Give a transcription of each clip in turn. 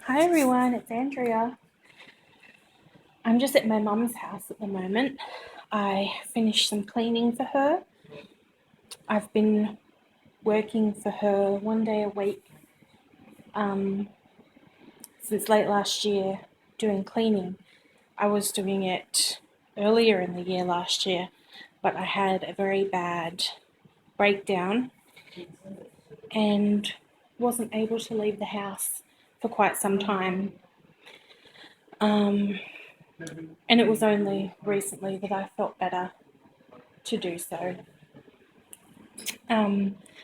Hi everyone, it's Andrea. I'm just at my mum's house at the moment. I finished some cleaning for her. I've been working for her 1 day a week since late last year doing cleaning. I was doing it earlier in the year last year, but I had a very bad breakdown and wasn't able to leave the house for quite some time. And it was only recently that I felt better to do so.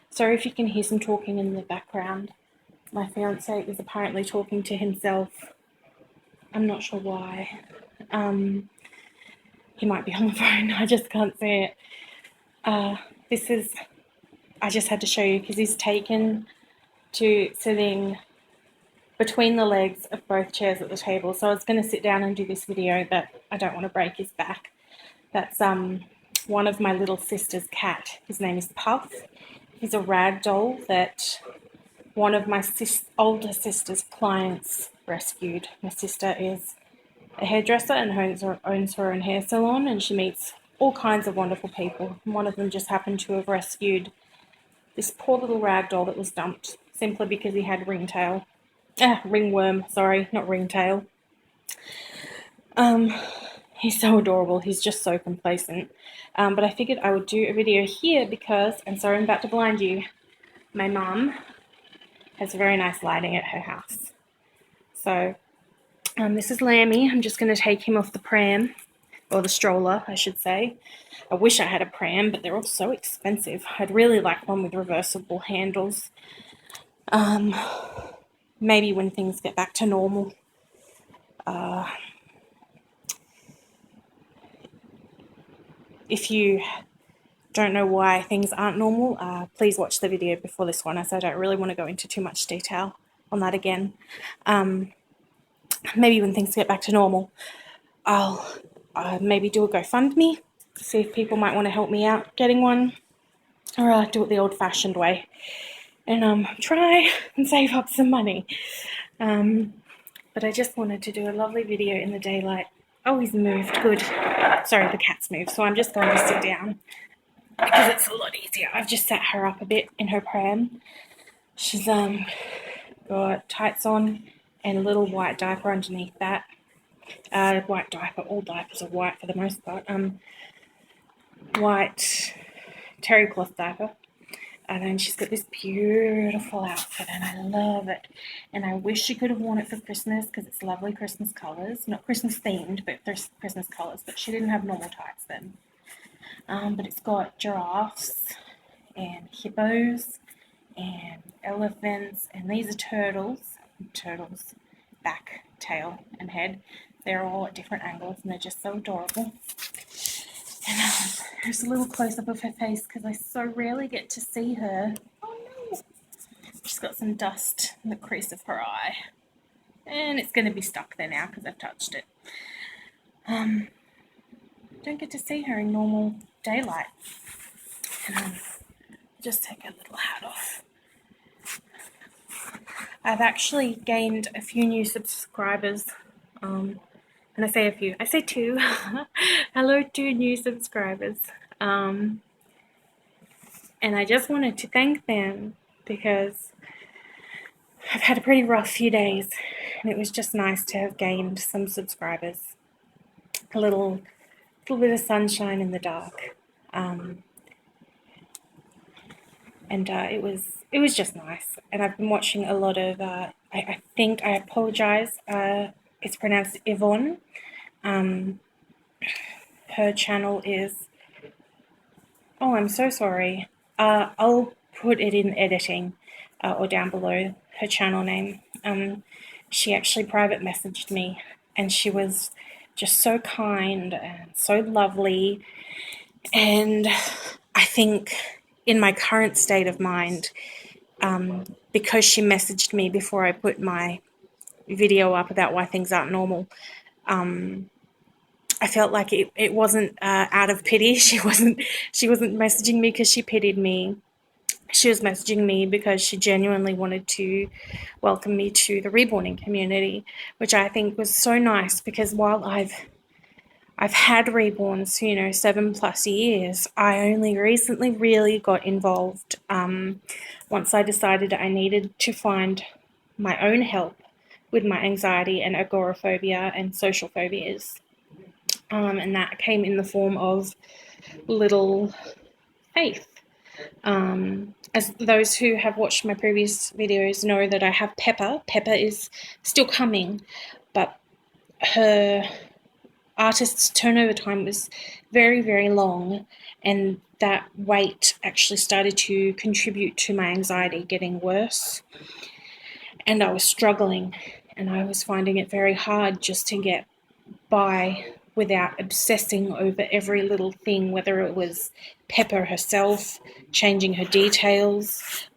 Sorry if you can hear some talking in the background. My fiance is apparently talking to himself. I'm not sure why. He might be on the phone. I just can't see it. I just had to show you because he's taken to sitting between the legs of both chairs at the table. So I was going to sit down and do this video, but I don't want to break his back. That's one of my little sister's cat. His name is Puff. He's a rag doll that one of my older sister's clients rescued. My sister is a hairdresser and owns her own hair salon, and she meets all kinds of wonderful people. And one of them just happened to have rescued this poor little rag doll that was dumped simply because he had ringworm, sorry, not ringtail. He's so adorable. He's just so complacent. But I figured I would do a video here because, and sorry I'm about to blind you, my mum has very nice lighting at her house. So this is Lammy. I'm just going to take him off the pram, or the stroller, I should say. I wish I had a pram, but they're all so expensive. I'd really like one with reversible handles. Maybe when things get back to normal. If you don't know why things aren't normal, please watch the video before this one, as I don't really want to go into too much detail on that again. Maybe when things get back to normal, I'll maybe do a GoFundMe, see if people might want to help me out getting one, or do it the old-fashioned way and try and save up some money. But I just wanted to do a lovely video in the daylight. Oh, he's moved. Good. Sorry, the cat's moved, so I'm just going to sit down because it's a lot easier. I've just set her up a bit in her pram. She's got tights on and a little white diaper underneath that. White diaper, all diapers are white for the most part. White terry cloth diaper. And then she's got this beautiful outfit, and I love it. And I wish she could have worn it for Christmas because it's lovely Christmas colours. Not Christmas themed, but there's Christmas colours. But she didn't have normal tights then. But it's got giraffes and hippos and elephants, and these are turtles. Turtles, back, tail, and head. They're all at different angles, and they're just so adorable. And here's a little close-up of her face because I so rarely get to see her. Oh no! She's got some dust in the crease of her eye. And it's going to be stuck there now because I've touched it. Don't get to see her in normal daylight. And just take her little hat off. I've actually gained a few new subscribers. And I say a few, I say two. Hello, 2 new subscribers. And I just wanted to thank them because I've had a pretty rough few days, and it was just nice to have gained some subscribers. A little bit of sunshine in the dark. It was just nice. And I've been watching a lot of, I think, I apologize, it's pronounced Yvonne. Her channel is, oh, I'm so sorry. I'll put it in editing or down below her channel name. She actually private messaged me, and she was just so kind and so lovely. And I think in my current state of mind, because she messaged me before I put my video up about why things aren't normal, I felt like it wasn't out of pity. She wasn't messaging me because she pitied me. she was messaging me because she genuinely wanted to welcome me to the reborning community, which I think was so nice, because while I've had reborns, 7+ years, I only recently really got involved once I decided I needed to find my own help with my anxiety and agoraphobia and social phobias. And that came in the form of little Faith. As those who have watched my previous videos know, that I have Pepper. Pepper is still coming, but her artist's turnover time was very, very long, and that wait actually started to contribute to my anxiety getting worse. And I was struggling, and I was finding it very hard just to get by without obsessing over every little thing, whether it was Pepper herself, changing her details,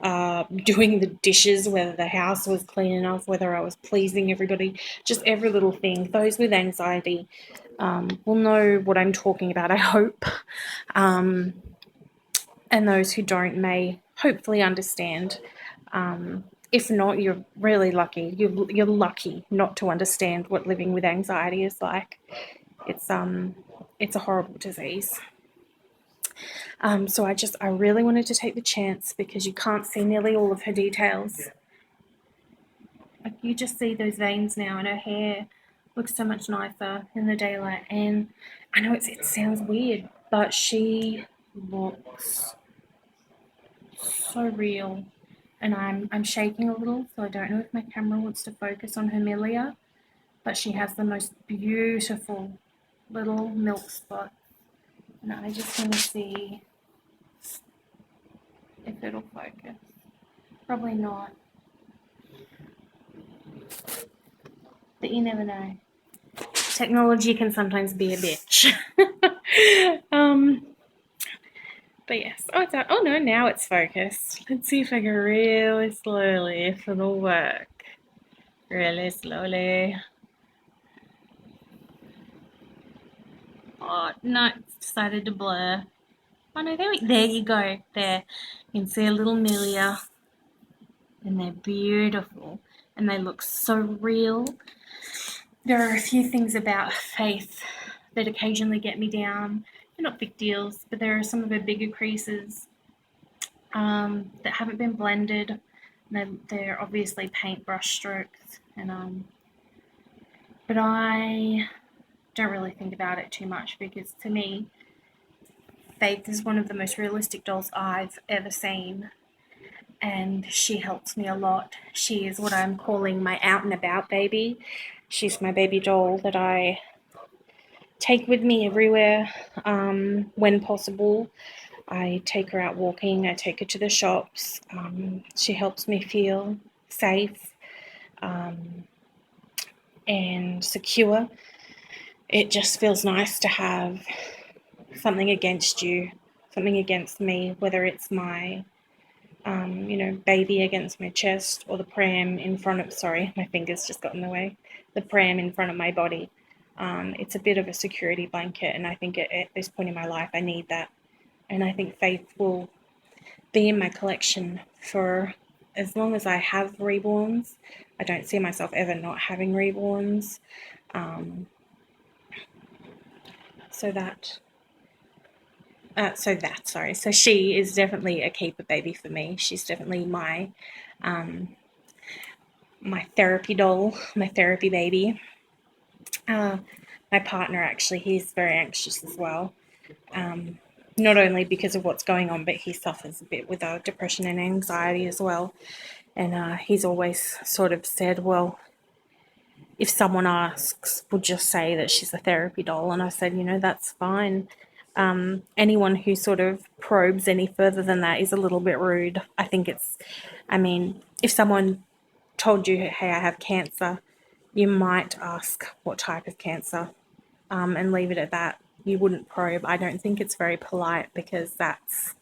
doing the dishes, whether the house was clean enough, whether I was pleasing everybody, just every little thing. Those with anxiety will know what I'm talking about, I hope. And those who don't may hopefully understand. If not, you're really lucky. You're lucky not to understand what living with anxiety is like. It's a horrible disease. So I really wanted to take the chance, because you can't see nearly all of her details. Like, you just see those veins now, and her hair looks so much nicer in the daylight. And I know it sounds weird, but she looks so real. And I'm shaking a little, so I don't know if my camera wants to focus on her milia, but she has the most beautiful little milk spots. And I just want to see if it'll focus. Probably not. But you never know. Technology can sometimes be a bitch. But yes. Oh no, now it's focused. Let's see if I can really slowly, if it'll work. Really slowly. Oh no, it's decided to blur. Oh no, there you go. There. You can see a little milia. And they're beautiful. And they look so real. There are a few things about Faith that occasionally get me down. They're not big deals, but there are some of her bigger creases that haven't been blended. They're obviously paintbrush strokes, but I don't really think about it too much, because to me, Faith is one of the most realistic dolls I've ever seen, and she helps me a lot. She is what I'm calling my out and about baby. She's my baby doll that I take with me everywhere when possible. I take her out walking, I take her to the shops. She helps me feel safe and secure. It just feels nice to have something against you, something against me, whether it's my baby against my chest, or the pram in front of, sorry, my fingers just got in the way, the pram in front of my body. It's a bit of a security blanket, and I think at this point in my life I need that. And I think Faith will be in my collection for as long as I have reborns. I don't see myself ever not having reborns. So she is definitely a keeper baby for me. She's definitely my therapy doll, my therapy baby. My partner, actually, he's very anxious as well. Not only because of what's going on, but he suffers a bit with depression and anxiety as well. And he's always sort of said, well, if someone asks, we'll just say that she's a therapy doll. And I said, that's fine. Anyone who sort of probes any further than that is a little bit rude. I think if someone told you, hey, I have cancer, you might ask what type of cancer, and leave it at that. You wouldn't probe. I don't think it's very polite, because it's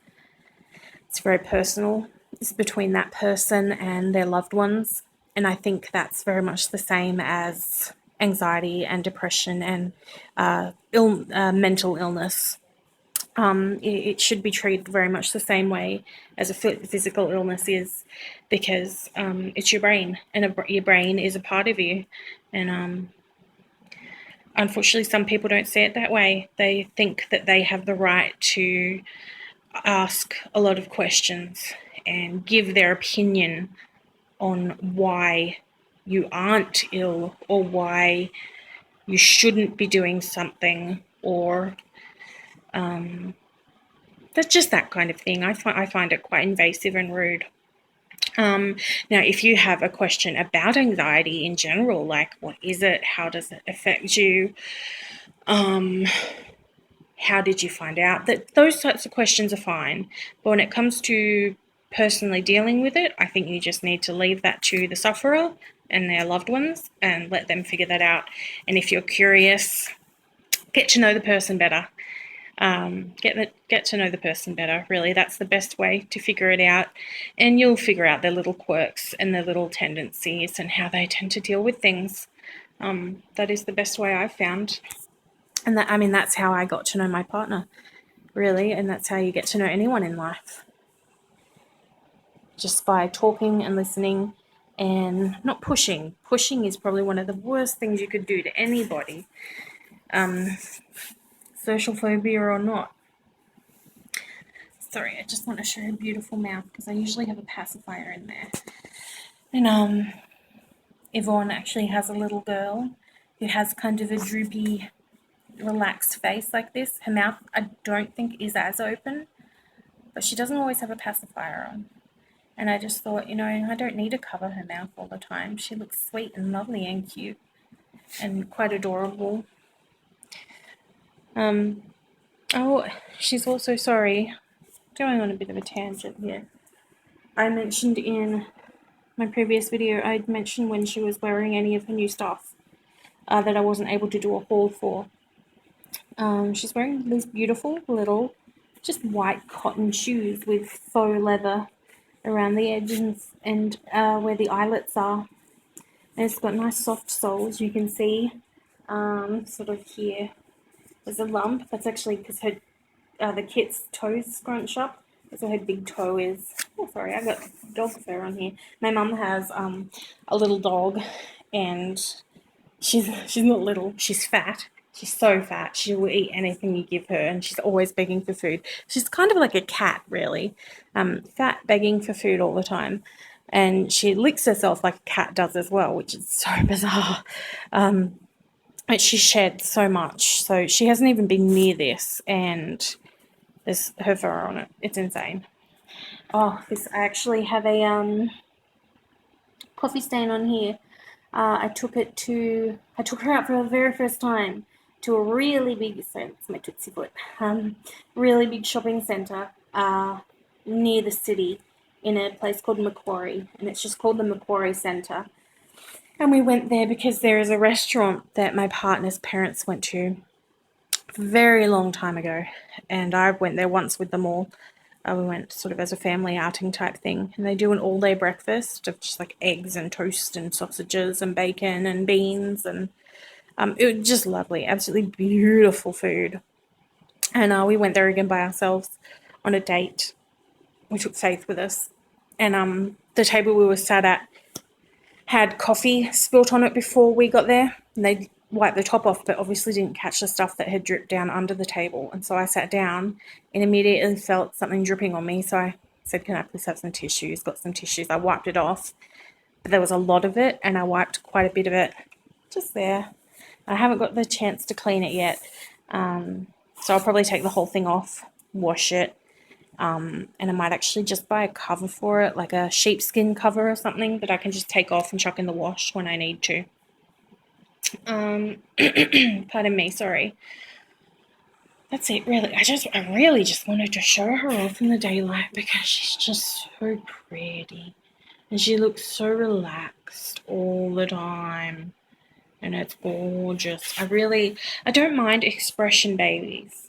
very personal. It's between that person and their loved ones. And I think that's very much the same as anxiety and depression and mental illness. It should be treated very much the same way as a physical illness is, because it's your brain, and your brain is a part of you. And unfortunately, some people don't see it that way. They think that they have the right to ask a lot of questions and give their opinion on why you aren't ill, or why you shouldn't be doing something, or that's just that kind of thing. I find it quite invasive and rude. Now, if you have a question about anxiety in general, like what is it, how does it affect you, how did you find out, that those types of questions are fine. But when it comes to personally dealing with it, I think you just need to leave that to the sufferer and their loved ones and let them figure that out. And if you're curious, get to know the person better. Get to know the person better, really. That's the best way to figure it out. And you'll figure out their little quirks and their little tendencies and how they tend to deal with things. That is the best way I've found. And that's how I got to know my partner, really. And that's how you get to know anyone in life. Just by talking and listening and not pushing. Pushing is probably one of the worst things you could do to anybody, social phobia or not. Sorry, I just want to show her beautiful mouth because I usually have a pacifier in there. And Yvonne actually has a little girl who has kind of a droopy, relaxed face like this. Her mouth, I don't think, is as open, but she doesn't always have a pacifier on. And I just thought, I don't need to cover her mouth all the time. She looks sweet and lovely and cute and quite adorable. Oh, she's also, sorry, going on a bit of a tangent here. I mentioned in my previous video, I'd mentioned when she was wearing any of her new stuff that I wasn't able to do a haul for. She's wearing these beautiful little, just white cotton shoes with faux leather around the edges and where the eyelets are. And it's got nice soft soles, you can see, sort of here. There's a lump. That's actually because the kit's toes scrunch up. That's where her big toe is. Oh, sorry, I got dog fur on here. My mum has a little dog, and she's not little. She's fat. She's so fat. She will eat anything you give her, and she's always begging for food. She's kind of like a cat, really. Fat, begging for food all the time. And she licks herself like a cat does as well, which is so bizarre. But she sheds so much, so she hasn't even been near this, and there's her fur on it. It's insane. Oh, I actually have a coffee stain on here. I took her out for the very first time to a really big, sorry, that's my Tootsie Foot, really big shopping centre near the city in a place called Macquarie, and it's just called the Macquarie Centre. And we went there because there is a restaurant that my partner's parents went to a very long time ago, and I went there once with them all. We went sort of as a family outing type thing, and they do an all-day breakfast of just like eggs and toast and sausages and bacon and beans, and it was just lovely, absolutely beautiful food. And we went there again by ourselves on a date. We took Faith with us, and the table we were sat at had coffee spilt on it before we got there, and they wiped the top off, but obviously didn't catch the stuff that had dripped down under the table. And so I sat down and immediately felt something dripping on me. So I said, can I please have some tissues? Got some tissues. I wiped it off, but there was a lot of it, and I wiped quite a bit of it just there. I haven't got the chance to clean it yet. So I'll probably take the whole thing off, wash it, and I might actually just buy a cover for it, like a sheepskin cover or something that I can just take off and chuck in the wash when I need to. Pardon me, sorry. That's it, really. I really just wanted to show her off in the daylight because she's just so pretty. And she looks so relaxed all the time. And it's gorgeous. I don't mind expression babies.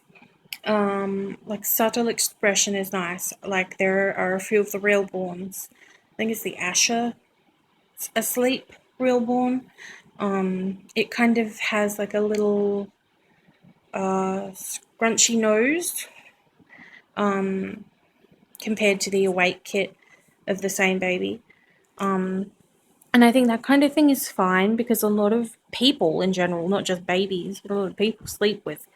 Like subtle expression is nice. Like there are a few of the realborns. I think it's the Asher Asleep realborn. It kind of has like a little scrunchy nose, compared to the Awake kit of the same baby. And I think that kind of thing is fine because a lot of people in general, not just babies, but a lot of people sleep with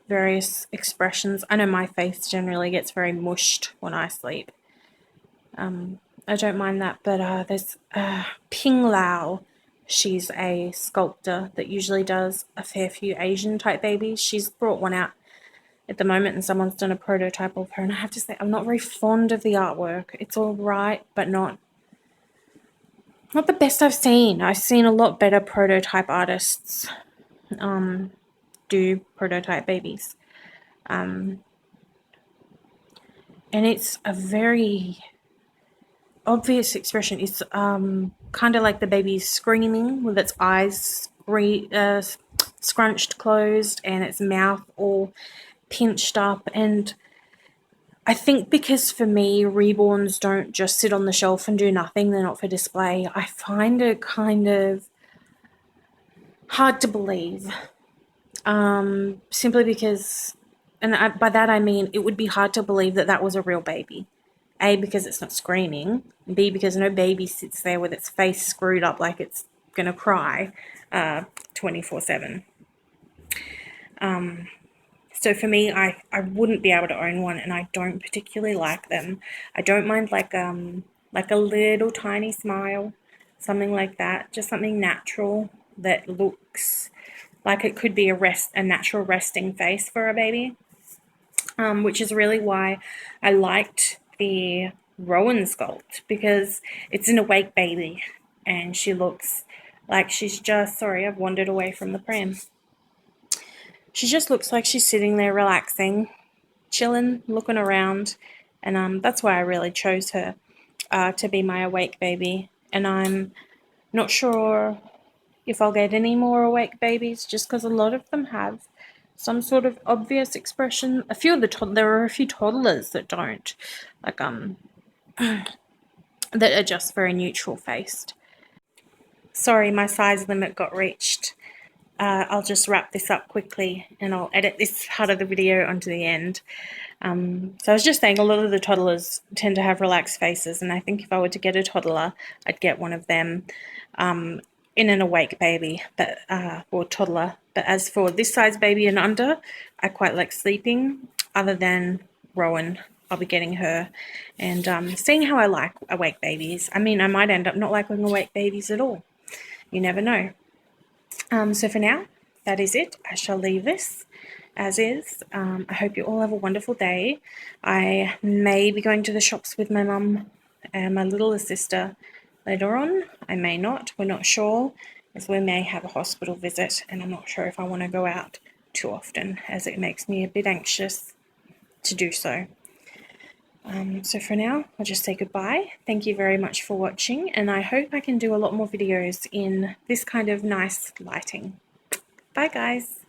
various expressions. I know my face generally gets very mushed when I sleep. I don't mind that, but there's Ping Lao. She's a sculptor that usually does a fair few Asian type babies. She's brought one out at the moment and someone's done a prototype of her, and I have to say I'm not very fond of the artwork. It's all right, but not the best I've seen. I've seen a lot better prototype artists do prototype babies. And it's a very obvious expression. It's kind of like the baby's screaming with its eyes scrunched closed and its mouth all pinched up. And I think because for me, reborns don't just sit on the shelf and do nothing. They're not for display. I find it kind of hard to believe. Simply because, and by that I mean it would be hard to believe that that was a real baby. A, because it's not screaming, and B, because no baby sits there with its face screwed up like it's going to cry 24/7. So for me, I wouldn't be able to own one, and I don't particularly like them. I don't mind like a little tiny smile, something like that, just something natural that looks like it could be a natural resting face for a baby, which is really why I liked the Rowan sculpt, because it's an awake baby and she looks like she's just, sorry, I've wandered away from the pram. She just looks like she's sitting there relaxing, chilling, looking around, and that's why I really chose her to be my awake baby. And I'm not sure if I'll get any more awake babies, just because a lot of them have some sort of obvious expression. A few of there are a few toddlers that don't, like that are just very neutral faced. Sorry, my size limit got reached. I'll just wrap this up quickly and I'll edit this part of the video onto the end. So I was just saying a lot of the toddlers tend to have relaxed faces, and I think if I were to get a toddler, I'd get one of them in an awake baby, but or toddler. But as for this size baby and under, I quite like sleeping. Other than Rowan, I'll be getting her and seeing how I like awake babies. I mean, I might end up not liking awake babies at all. You never know. So for now, that is it. I shall leave this as is. I hope you all have a wonderful day. I may be going to the shops with my mum and my little sister later on. I may not. We're not sure, as we may have a hospital visit, and I'm not sure if I want to go out too often, as it makes me a bit anxious to do so. So for now, I'll just say goodbye. Thank you very much for watching, and I hope I can do a lot more videos in this kind of nice lighting. Bye guys.